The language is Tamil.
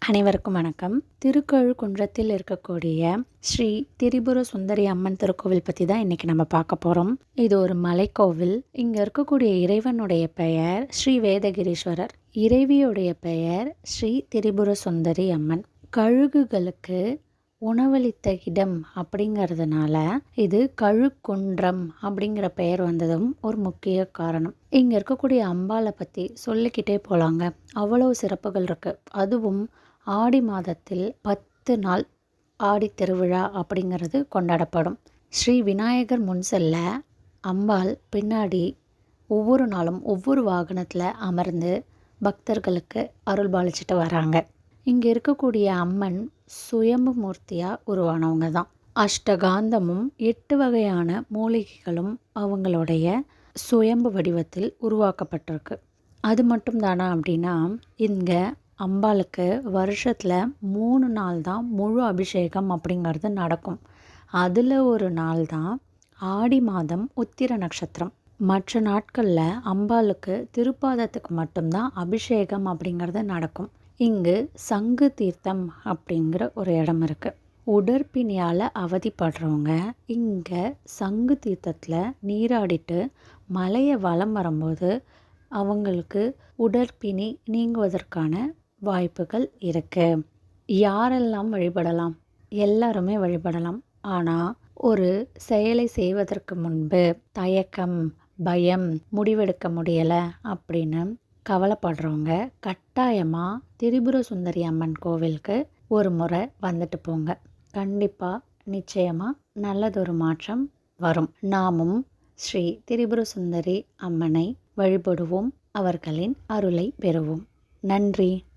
அனைவருக்கும் வணக்கம். திருக்கழுக்குன்றத்தில் இருக்கக்கூடிய ஸ்ரீ திரிபுர சுந்தரி அம்மன் திருக்கோவில் பற்றி தான் இன்றைக்கி நம்ம பார்க்க போகிறோம். இது ஒரு மலைக்கோவில். இங்கே இருக்கக்கூடிய இறைவனுடைய பெயர் ஸ்ரீ வேதகிரீஸ்வரர். இறைவியுடைய பெயர் ஸ்ரீ திரிபுர சுந்தரி அம்மன். கழுகுகளுக்கு உணவளித்த இடம் அப்படிங்கிறதுனால இது கழுக்குன்றம் அப்படிங்கிற பெயர் வந்ததும் ஒரு முக்கிய காரணம். இங்கே இருக்கக்கூடிய அம்பாளை பற்றி சொல்லிக்கிட்டே போகலாங்க. அவ்வளோ சிறப்புகள் இருக்குது. அதுவும் ஆடி மாதத்தில் 10 நாள் ஆடி திருவிழா அப்படிங்கிறது கொண்டாடப்படும். ஸ்ரீ விநாயகர் முன் செல்ல அம்பாள் பின்னாடி ஒவ்வொரு நாளும் ஒவ்வொரு வாகனத்தில் அமர்ந்து பக்தர்களுக்கு அருள் பாலிச்சிட்டு வராங்க. இங்கே இருக்கக்கூடிய அம்மன் சுயம்பு மூர்த்தியாக உருவானவங்க தான். அஷ்டகாந்தமும் 8 வகையான மூலிகைகளும் அவங்களுடைய சுயம்பு வடிவத்தில் உருவாக்கப்பட்டிருக்கு. அது மட்டும் தானா அப்படின்னா, இங்கே அம்பாளுக்கு வருஷத்தில் 3 நாள் தான் முழு அபிஷேகம் அப்படிங்கிறது நடக்கும். அதில் ஒரு நாள் தான் ஆடி மாதம் உத்திர நட்சத்திரம். மற்ற நாட்களில் அம்பாளுக்கு திருப்பாதத்துக்கு மட்டும்தான் அபிஷேகம் அப்படிங்கிறது நடக்கும். இங்கு சங்கு தீர்த்தம் அப்படிங்கிற ஒரு இடம் இருக்குது. உடற்பிணியால் அவதிப்படுறவங்க இங்கே சங்கு தீர்த்தத்தில் நீராடிட்டு மலையை வலம் வரும்போது அவங்களுக்கு உடற்பிணி நீங்குவதற்கான வாய்ப்புகள் இருக்குது. யாரெல்லாம் வழிபடலாம்? எல்லாருமே வழிபடலாம். ஆனால் ஒரு செயலை செய்வதற்கு முன்பு தயக்கம், பயம், முடிவெடுக்க முடியலை அப்படின்னு கவலைப்படுறவங்க கட்டாயமாக திரிபுர சுந்தரி அம்மன் கோவிலுக்கு ஒரு முறை வந்துட்டு போங்க. கண்டிப்பாக நிச்சயமாக நல்லதொரு மாற்றம் வரும். நாமும் ஸ்ரீ திரிபுர சுந்தரி அம்மனை வழிபடுவோம். அவர்களின் அருளை பெறுவோம். நன்றி.